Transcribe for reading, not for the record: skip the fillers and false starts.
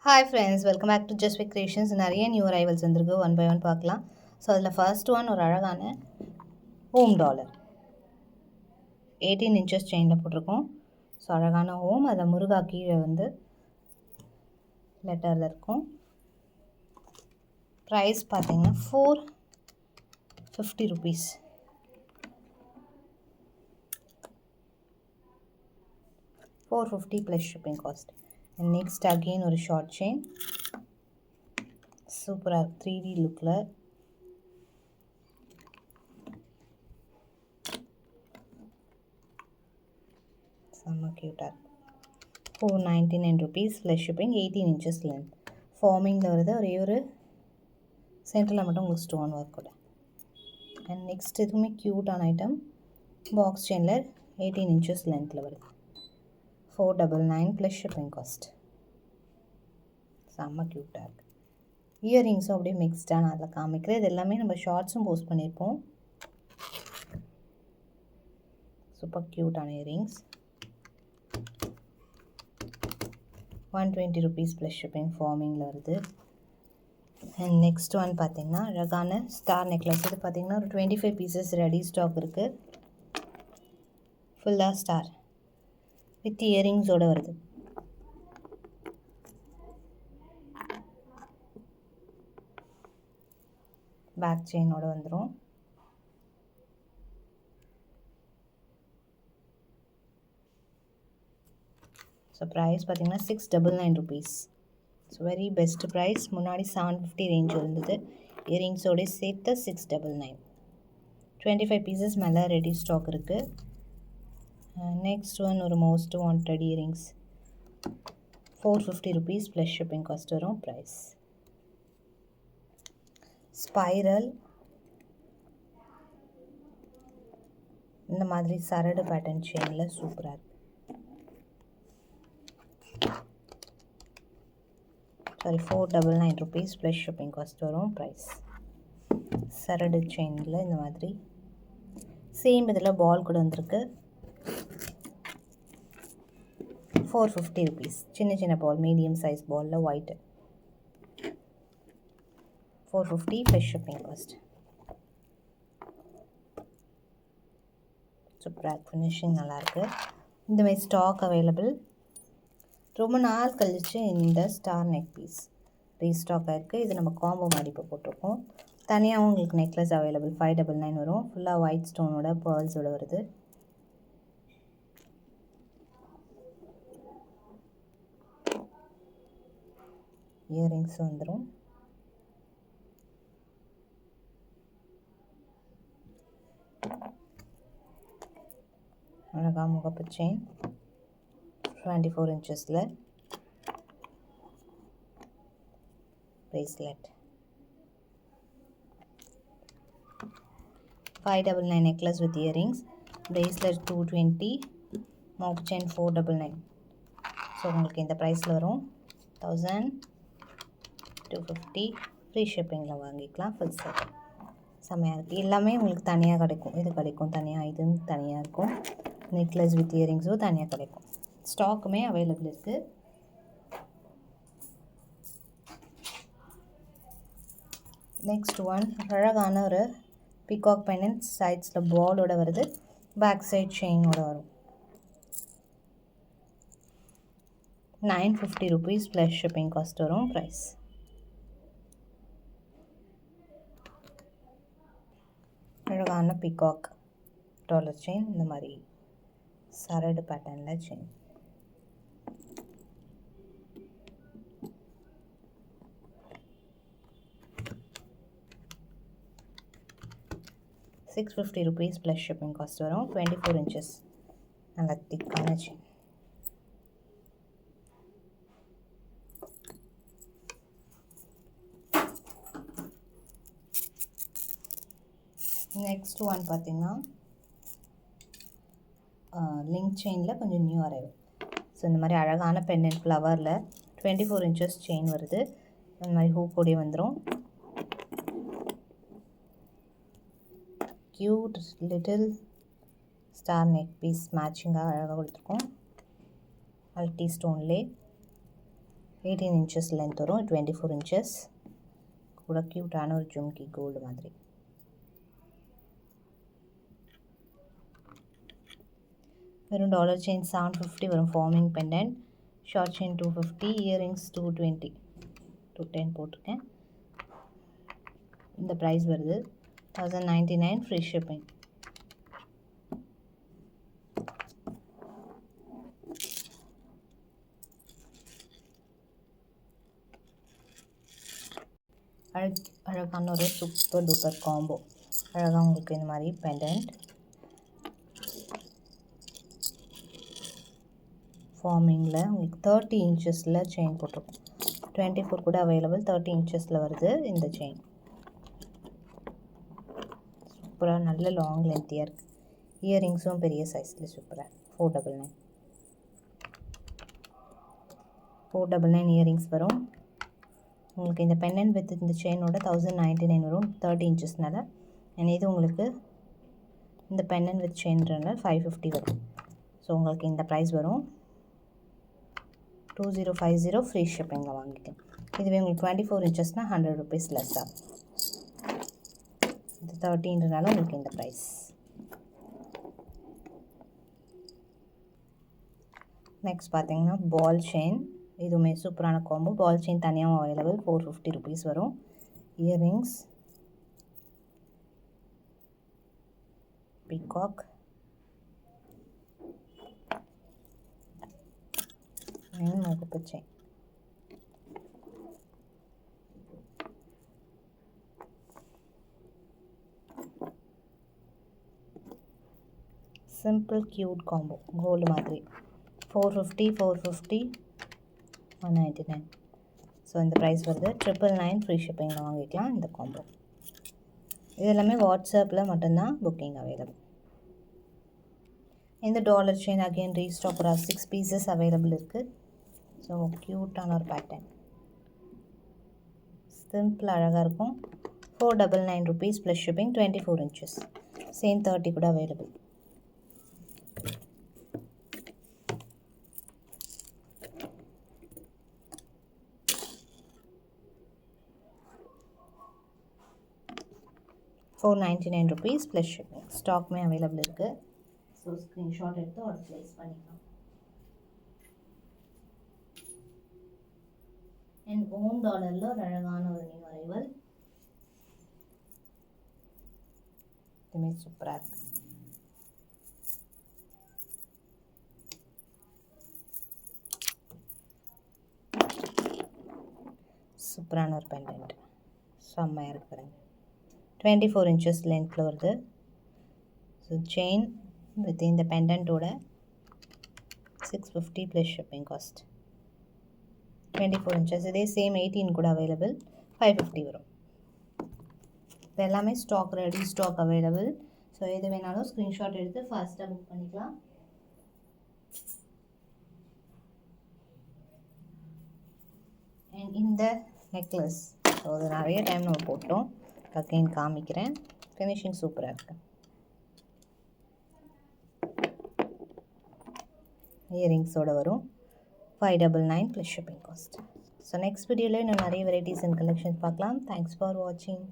Hi friends, welcome back to Jasvik creations. நிறைய new arrivals வந்திருக்கு. One by one பார்க்கலாம். So அதில் first one ஒரு அழகான ஹோம் டாலர் 18 இன்ச்சஸ் செயினில் போட்டிருக்கோம். ஸோ அழகான ஹோம், அதை முருகா கீழே வந்து லெட்டரில் இருக்கும். ப்ரைஸ் பார்த்தீங்கன்னா 450 rupees. $450 plus shipping cost. And next again ஒரு ஷார்ட் செயின், சூப்பராக 3D லுக்கில். செம்ம க்யூட்டாக இருக்குது. 499 rupees plus shipping. 18 inches length. ஃபார்மிங்கில் வருது. ஒரு சென்டரில் மட்டும் உங்களுக்கு ஸ்டோன் ஒர்க் கூட. அண்ட் நெக்ஸ்ட் இதுவுமே க்யூட்டான ஐட்டம், பாக்ஸ் செயினில் 18 inches லென்த்தில் வருது. 499 ப்ளஸ் ஷிப்பிங் காஸ்ட். செம்ம க்யூட்டாக இருக்குது. இயரிங்ஸும் அப்படியே மிக்ஸ்டாக நான் அதில் காமிக்கிறேன். இது எல்லாமே நம்ம ஷார்ட்ஸும் போஸ்ட் பண்ணியிருப்போம். சூப்பர் க்யூட்டான இயரிங்ஸ். 120 rupees plus shipping. ஃபார்மிங்கில் வருது. அண்ட் நெக்ஸ்ட் ஒன் பார்த்திங்கன்னா அழகான ஸ்டார் நெக்லஸ். இது பார்த்திங்கன்னா ஒரு 25 pieces ரெடி ஸ்டாக் இருக்குது. ஃபுல்லாக ஸ்டார் வித் இயரிங்ஸோடு வருது. பேக் செயினோடு வந்துடும். ஸோ ப்ரைஸ் பார்த்திங்கன்னா 699 rupees. So very best price. முன்னாடி 750 ரேஞ்ச் இருந்தது. இயரிங்ஸோடு சேர்த்து 699. 25 pieces மேலே ரெடி ஸ்டாக் இருக்குது. நெக்ஸ்ட் ஒன் ஒரு most wanted earrings. 450 rupees plus shipping cost வரும். ப்ரைஸ் ஸ்பைரல், இந்த மாதிரி சரடு பேட்டர்ன் செயினில் சூப்பராக இருக்குது. Sorry, 499 rupees plus shipping cost வரும். ப்ரைஸ் சரடு செயினில் இந்த மாதிரி சேம் இதில் பால் கூட வந்திருக்கு. 450 rupees. சின்ன சின்ன பால், மீடியம் சைஸ் பாலில் ஒயிட்டு. 450 plus shipping cost. சூப்பராக ஃபினிஷிங் நல்லாயிருக்கு. இந்த மாதிரி ஸ்டாக் அவைலபிள். ரொம்ப நாள் கழித்து இந்த ஸ்டார் நெக் பீஸ் ரீஸ்டாக் ஆகிருக்கு. இது நம்ம காம்போ மாதிரி இப்போ போட்டிருக்கோம். தனியாகவும் உங்களுக்கு நெக்லஸ் அவைலபிள். 599 வரும். ஃபுல்லாக ஒயிட் ஸ்டோனோட பேர்ல்ஸோட வருது. இயரிங்ஸ் வந்துடும். அழகாக முகப்பு செயின் 24 inchஸில். Bracelet 599 necklace with earrings. Bracelet 220. Mop chain 499. So உங்களுக்கு இந்த ப்ரைஸில் வரும். 1250. ஃப்ரீ ஷிப்பிங்கில் வாங்கிக்கலாம். ஃபுல் செட் செம்மையாக இருக்குது. எல்லாமே உங்களுக்கு தனியாக கிடைக்கும். இது கிடைக்கும் தனியாக, இதுவும் தனியாக இருக்கும். நெக்லஸ் வித் இயரிங்ஸும் தனியாக கிடைக்கும். ஸ்டாக்குமே அவைலபிள் இருக்குது. நெக்ஸ்ட் ஒன் அழகான ஒரு பிகாக் பெண்டன்ட். சைட்ஸில் பாலோட வருது. பேக் சைட் செயினோட வரும். 950 rupees ப்ளஸ் ஷிப்பிங் காஸ்ட் வரும். ப்ரைஸ் அழகான பிகாக் டாலர் செயின், இந்த மாதிரி சரடு பேட்டர்னில் chain. $650 rupees plus shipping cost வரும். 24 inches நல்ல திக்கான செயின். நெக்ஸ்ட் ஒன் பார்த்திங்கன்னா லிங்க் செயினில் கொஞ்சம் நியூ அரைவல். ஸோ இந்த மாதிரி அழகான பெண்டன்ட் ஃப்ளவரில் 24 inches செயின் வருது. இந்த மாதிரி ஹூக்கோடே வந்துடும். Cute little star neck piece மேட்சிங்காக அழகாக கொடுத்துருக்கோம். மல்டி ஸ்டோன்லே 18 inches length வரும், 24 inches. கூட க்யூட்டான ஒரு ஜும்கி கோல்டு மாதிரி. வெறும் டாலர் செயின் 750 வரும், forming pendant. Short chain 250, earrings 220, 210 போட்டிருக்கேன். இந்த ப்ரைஸ் வருது 1099, ஃப்ரீ ஷிப்பிங். அழகான ஒரு சூப்பர் டூப்பர் காம்போ. அழகாக உங்களுக்கு இந்த மாதிரி பெண்டன்ட் ஃபார்மிங்கில் உங்களுக்கு 30 இன்ச்சஸில் செயின் போட்டிருக்கோம். 24 கூட அவைலபிள், 30 இன்ச்சஸில் வருது இந்த செயின். சூப்பராக நல்ல லாங் லென்த்தியாக இருக்குது. இயரிங்ஸும் பெரிய சைஸில் சூப்பராக 499. 499 இயரிங்ஸ் வரும். உங்களுக்கு இந்த பெண்டன்ட் வித் இந்த செயினோட 1099 வரும், 30 இன்ச்சஸ்னால. அண்ட் இது உங்களுக்கு இந்த பெண்டன்ட் வித் செயின்றனால 550 வரும். ஸோ உங்களுக்கு இந்த ப்ரைஸ் வரும் 2050, ஃப்ரீ ஷிப்பிங்கில் வாங்கிக்கலாம். இதுவே உங்களுக்கு 24 இன்ச்சஸ்னால் 100 rupees லெஸ் ஆகும். இது 30ன்றனால உங்களுக்கு இந்த ப்ரைஸ். நெக்ஸ்ட் பார்த்தீங்கன்னா பால் செயின். இதுவுமே சூப்பரான காம்போ. பால் செயின் தனியாகவும் அவைலபிள், 450 rupees வரும். இயரிங்ஸ் பீகாக் முகப்பு chain. Simple cute combo gold மாதிரி 450, 450, 199. ஸோ இந்த ப்ரைஸ் வருது 999, ஃப்ரீ ஷிப்பிங்கில் வாங்கிக்கலாம் இந்த காம்போ. இது எல்லாமே வாட்ஸ்அப்பில் மட்டும்தான் புக்கிங் அவைலபிள். இந்த டாலர் செயின் அகெயின் ரீஸ்டாக் ஒரு 6 பீசஸ் அவைலபிள் இருக்குது. ஸோ க்யூட்டான ஒரு பேட்டர்ன், சிம்பிள் அழகாக இருக்கும். 499 rupees plus shipping, 24 inches. Same 30 கூட அவைலபிள். ₹499 plus shipping. ஸ்டாக்மே அவைலபிள் இருக்குது. ஸோ ஸ்க்ரீன்ஷாட் எடுத்து ஆர்டர் ப்ளேஸ் பண்ணிக்கலாம். அண்ட் ஓன் டாலரில் ஒரு அழகான ஒரு நியூ அரைவல். இதுமே சூப்பராக இருக்குது. சூப்பரான ஒரு பெண்டன்ட், செம்மையாக இருக்கு பாருங்க. 24 inches லென்த்தில் வருது. ஸோ செயின் வித் இந்த பெண்டன்ட்டோட 650 ப்ளஸ் ஷிப்பிங் காஸ்ட். 24 inches. இதே சேம் 18 கூட அவைலபிள், 550 வரும். இது எல்லாமே stock ready, stock available. So எது வேணாலும் ஸ்க்ரீன்ஷாட் எடுத்து ஃபாஸ்ட்டாக புக் பண்ணிக்கலாம். அண்ட் இந்த நெக்லஸ், ஸோ அது நிறைய டைம் நம்ம போட்டோம், அகைன் காமிக்கிறேன். ஃபினிஷிங் சூப்பராக இருக்குது. இயரிங்ஸோடு வரும், 599 plus shipping cost. So next வீடியோவில் இன்னும் நிறைய வெரைட்டிஸ் அண்ட் கலெக்ஷன்ஸ் பார்க்கலாம். தேங்க்ஸ் ஃபார் வாட்சிங்.